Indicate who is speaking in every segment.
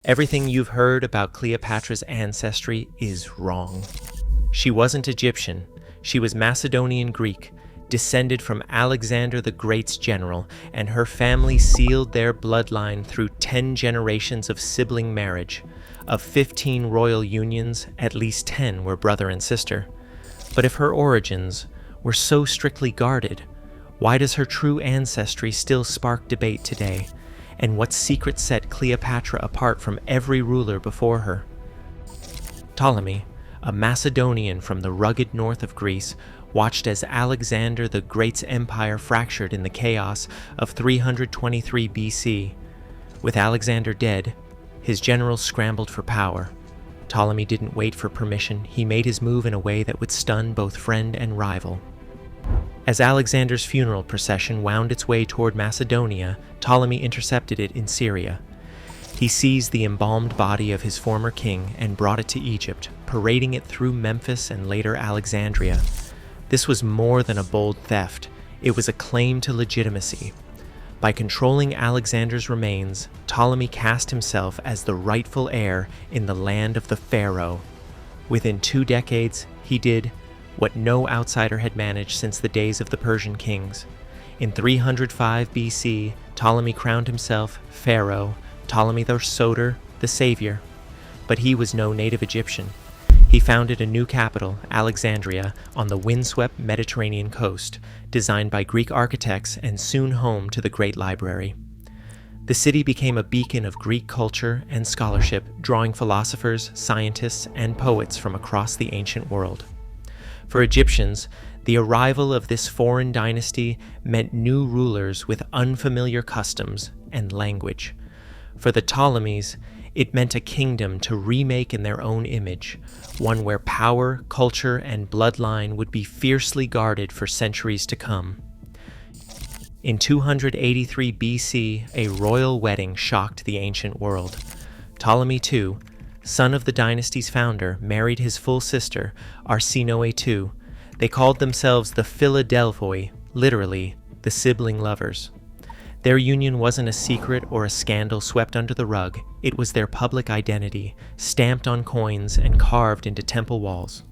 Speaker 1: Everything you've heard about Cleopatra's ancestry is wrong. She wasn't Egyptian. She was Macedonian Greek, descended from Alexander the Great's general, and her family sealed their bloodline through 10 generations of sibling marriage. Of 15 royal unions, at least 10 were brother and sister. But if her origins were so strictly guarded, why does her true ancestry still spark debate today? And what secret set Cleopatra apart from every ruler before her? Ptolemy, a Macedonian from the rugged north of Greece, watched as Alexander the Great's empire fractured in the chaos of 323 BC. With Alexander dead, his generals scrambled for power. Ptolemy didn't wait for permission. He made his move in a way that would stun both friend and rival. As Alexander's funeral procession wound its way toward Macedonia, Ptolemy intercepted it in Syria. He seized the embalmed body of his former king and brought it to Egypt, parading it through Memphis and later Alexandria. This was more than a bold theft. It was a claim to legitimacy. By controlling Alexander's remains, Ptolemy cast himself as the rightful heir in the land of the pharaoh. Within 2 decades, he did what no outsider had managed since the days of the Persian kings. In 305 BC, Ptolemy crowned himself pharaoh, Ptolemy the Soter, the savior. But he was no native Egyptian. He founded a new capital, Alexandria, on the windswept Mediterranean coast, designed by Greek architects and soon home to the Great Library. The city became a beacon of Greek culture and scholarship, drawing philosophers, scientists, and poets from across the ancient world. For Egyptians, the arrival of this foreign dynasty meant new rulers with unfamiliar customs and language. For the Ptolemies, it meant a kingdom to remake in their own image, one where power, culture, and bloodline would be fiercely guarded for centuries to come. In 283 BC, a royal wedding shocked the ancient world. Ptolemy II, son of the dynasty's founder, married his full sister, Arsinoe II. They called themselves the Philadelphoi, literally, the sibling lovers. Their union wasn't a secret or a scandal swept under the rug. It was their public identity, stamped on coins and carved into temple walls.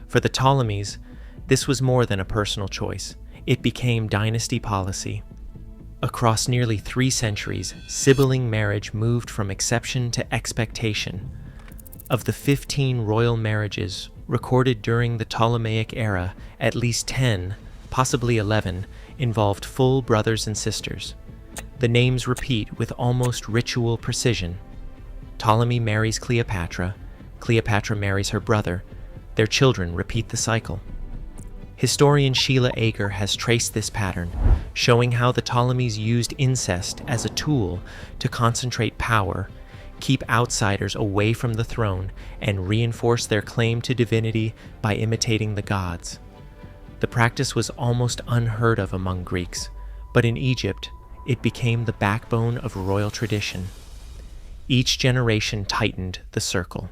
Speaker 1: For the Ptolemies, this was more than a personal choice. It became dynasty policy. Across nearly 3 centuries, sibling marriage moved from exception to expectation. Of the 15 royal marriages recorded during the Ptolemaic era, at least 10, possibly 11, involved full brothers and sisters. The names repeat with almost ritual precision. Ptolemy marries Cleopatra. Cleopatra marries her brother. Their children repeat the cycle. Historian Sheila Ager has traced this pattern, showing how the Ptolemies used incest as a tool to concentrate power, keep outsiders away from the throne, and reinforce their claim to divinity by imitating the gods. The practice was almost unheard of among Greeks, but in Egypt, it became the backbone of royal tradition. Each generation tightened the circle.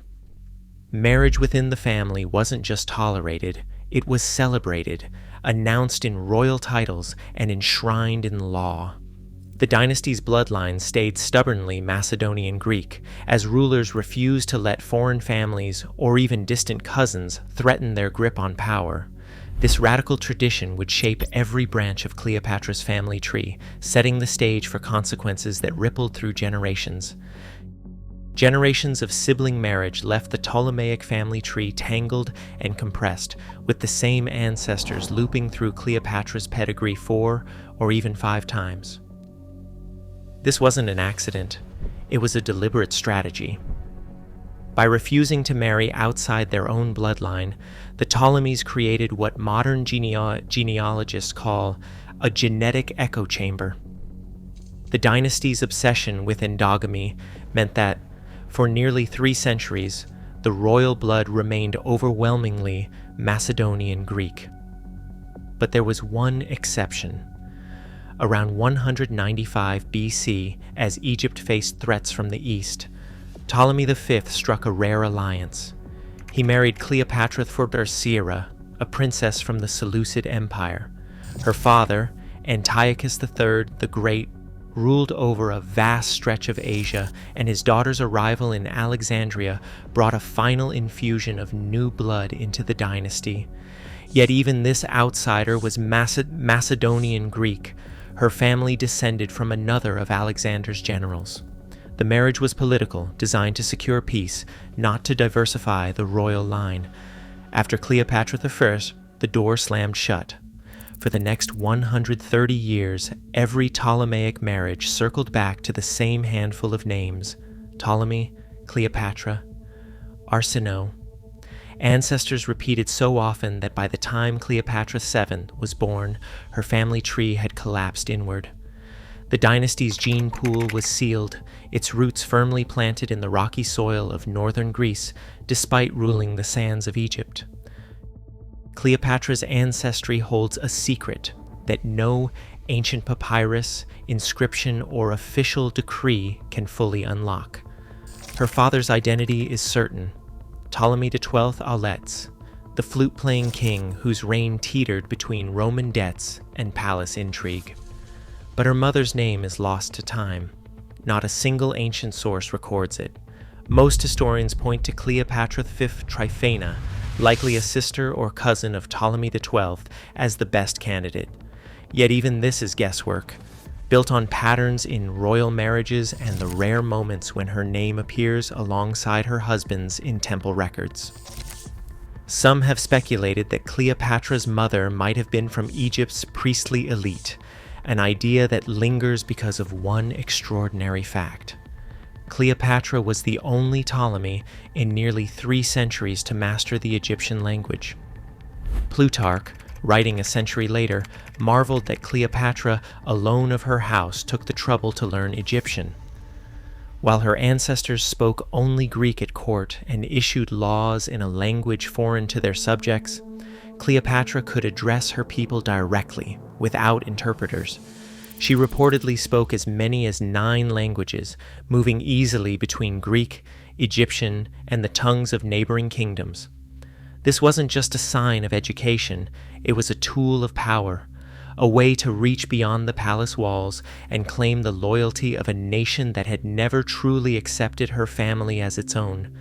Speaker 1: Marriage within the family wasn't just tolerated, it was celebrated, announced in royal titles, and enshrined in law. The dynasty's bloodline stayed stubbornly Macedonian Greek, as rulers refused to let foreign families or even distant cousins threaten their grip on power. This radical tradition would shape every branch of Cleopatra's family tree, setting the stage for consequences that rippled through generations. Generations of sibling marriage left the Ptolemaic family tree tangled and compressed, with the same ancestors looping through Cleopatra's pedigree 4 or even 5 times. This wasn't an accident. It was a deliberate strategy. By refusing to marry outside their own bloodline, the Ptolemies created what modern genealogists call a genetic echo chamber. The dynasty's obsession with endogamy meant that, for nearly 3 centuries, the royal blood remained overwhelmingly Macedonian Greek. But there was one exception. Around 195 BC, as Egypt faced threats from the east, Ptolemy V struck a rare alliance. He married Cleopatra Thyesira, a princess from the Seleucid Empire. Her father, Antiochus III the Great, ruled over a vast stretch of Asia, and his daughter's arrival in Alexandria brought a final infusion of new blood into the dynasty. Yet even this outsider was Macedonian Greek. Her family descended from another of Alexander's generals. The marriage was political, designed to secure peace, not to diversify the royal line. After Cleopatra I, the door slammed shut. For the next 130 years, every Ptolemaic marriage circled back to the same handful of names: Ptolemy, Cleopatra, Arsinoe. Ancestors repeated so often that by the time Cleopatra VII was born, her family tree had collapsed inward. The dynasty's gene pool was sealed, its roots firmly planted in the rocky soil of northern Greece, despite ruling the sands of Egypt. Cleopatra's ancestry holds a secret that no ancient papyrus, inscription, or official decree can fully unlock. Her father's identity is certain: Ptolemy XII Auletes, the flute-playing king whose reign teetered between Roman debts and palace intrigue. But her mother's name is lost to time. Not a single ancient source records it. Most historians point to Cleopatra V Tryphena, likely a sister or cousin of Ptolemy XII, as the best candidate. Yet even this is guesswork, built on patterns in royal marriages and the rare moments when her name appears alongside her husband's in temple records. Some have speculated that Cleopatra's mother might have been from Egypt's priestly elite, an idea that lingers because of one extraordinary fact. Cleopatra was the only Ptolemy in nearly 3 centuries to master the Egyptian language. Plutarch, writing a century later, marveled that Cleopatra, alone of her house, took the trouble to learn Egyptian. While her ancestors spoke only Greek at court and issued laws in a language foreign to their subjects, Cleopatra could address her people directly, without interpreters. She reportedly spoke as many as 9 languages, moving easily between Greek, Egyptian, and the tongues of neighboring kingdoms. This wasn't just a sign of education, it was a tool of power, a way to reach beyond the palace walls and claim the loyalty of a nation that had never truly accepted her family as its own.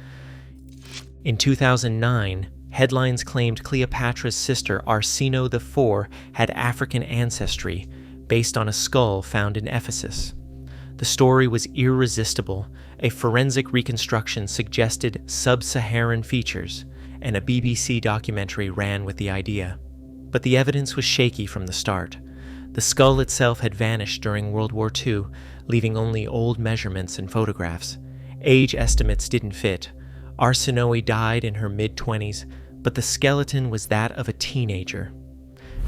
Speaker 1: In 2009, headlines claimed Cleopatra's sister Arsinoe IV had African ancestry, based on a skull found in Ephesus. The story was irresistible. A forensic reconstruction suggested sub-Saharan features, and a BBC documentary ran with the idea. But the evidence was shaky from the start. The skull itself had vanished during World War II, leaving only old measurements and photographs. Age estimates didn't fit. Arsinoe died in her mid-20s, but the skeleton was that of a teenager.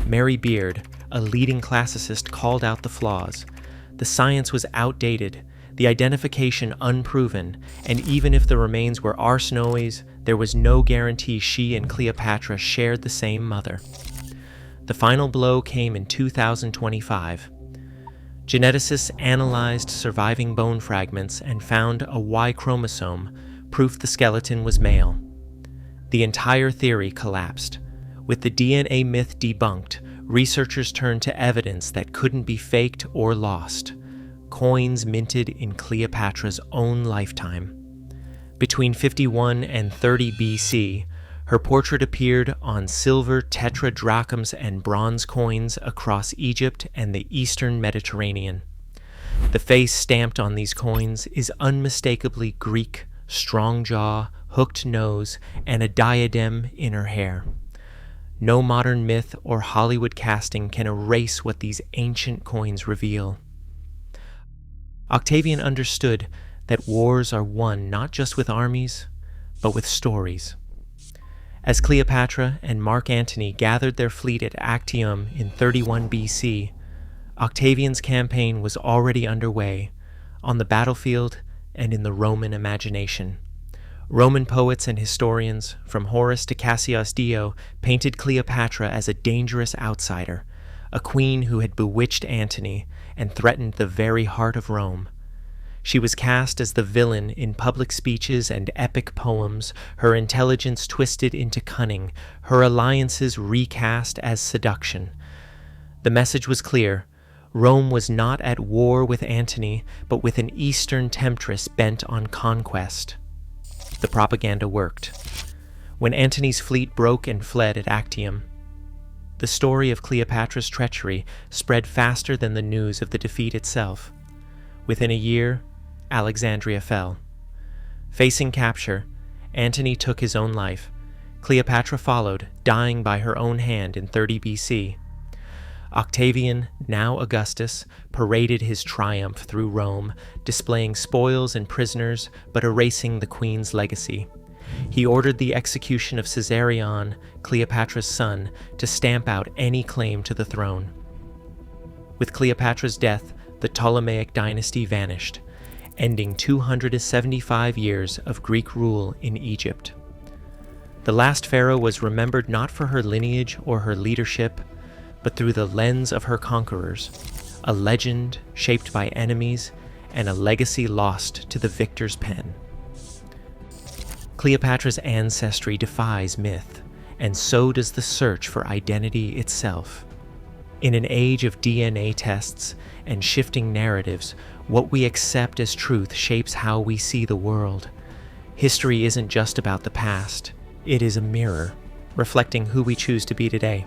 Speaker 1: Mary Beard, a leading classicist, called out the flaws. The science was outdated, the identification unproven, and even if the remains were Arsinoe's, there was no guarantee she and Cleopatra shared the same mother. The final blow came in 2025. Geneticists analyzed surviving bone fragments and found a Y chromosome, proof the skeleton was male. The entire theory collapsed. With the DNA myth debunked, researchers turned to evidence that couldn't be faked or lost: coins minted in Cleopatra's own lifetime. Between 51 and 30 BC, her portrait appeared on silver tetradrachms and bronze coins across Egypt and the eastern Mediterranean. The face stamped on these coins is unmistakably Greek: strong jaw, hooked nose, and a diadem in her hair. No modern myth or Hollywood casting can erase what these ancient coins reveal. Octavian understood that wars are won not just with armies, but with stories. As Cleopatra and Mark Antony gathered their fleet at Actium in 31 BC, Octavian's campaign was already underway, on the battlefield and in the Roman imagination. Roman poets and historians, from Horace to Cassius Dio, painted Cleopatra as a dangerous outsider, a queen who had bewitched Antony and threatened the very heart of Rome. She was cast as the villain in public speeches and epic poems, her intelligence twisted into cunning, her alliances recast as seduction. The message was clear: Rome was not at war with Antony, but with an Eastern temptress bent on conquest. The propaganda worked. When Antony's fleet broke and fled at Actium, the story of Cleopatra's treachery spread faster than the news of the defeat itself. Within a year, Alexandria fell. Facing capture, Antony took his own life. Cleopatra followed, dying by her own hand in 30 BC. Octavian, now Augustus, paraded his triumph through Rome, displaying spoils and prisoners, but erasing the queen's legacy. He ordered the execution of Caesarion, Cleopatra's son, to stamp out any claim to the throne. With Cleopatra's death, the Ptolemaic dynasty vanished, ending 275 years of Greek rule in Egypt. The last pharaoh was remembered not for her lineage or her leadership, but through the lens of her conquerors, a legend shaped by enemies and a legacy lost to the victor's pen. Cleopatra's ancestry defies myth, and so does the search for identity itself. In an age of DNA tests and shifting narratives, what we accept as truth shapes how we see the world. History isn't just about the past, it is a mirror, reflecting who we choose to be today.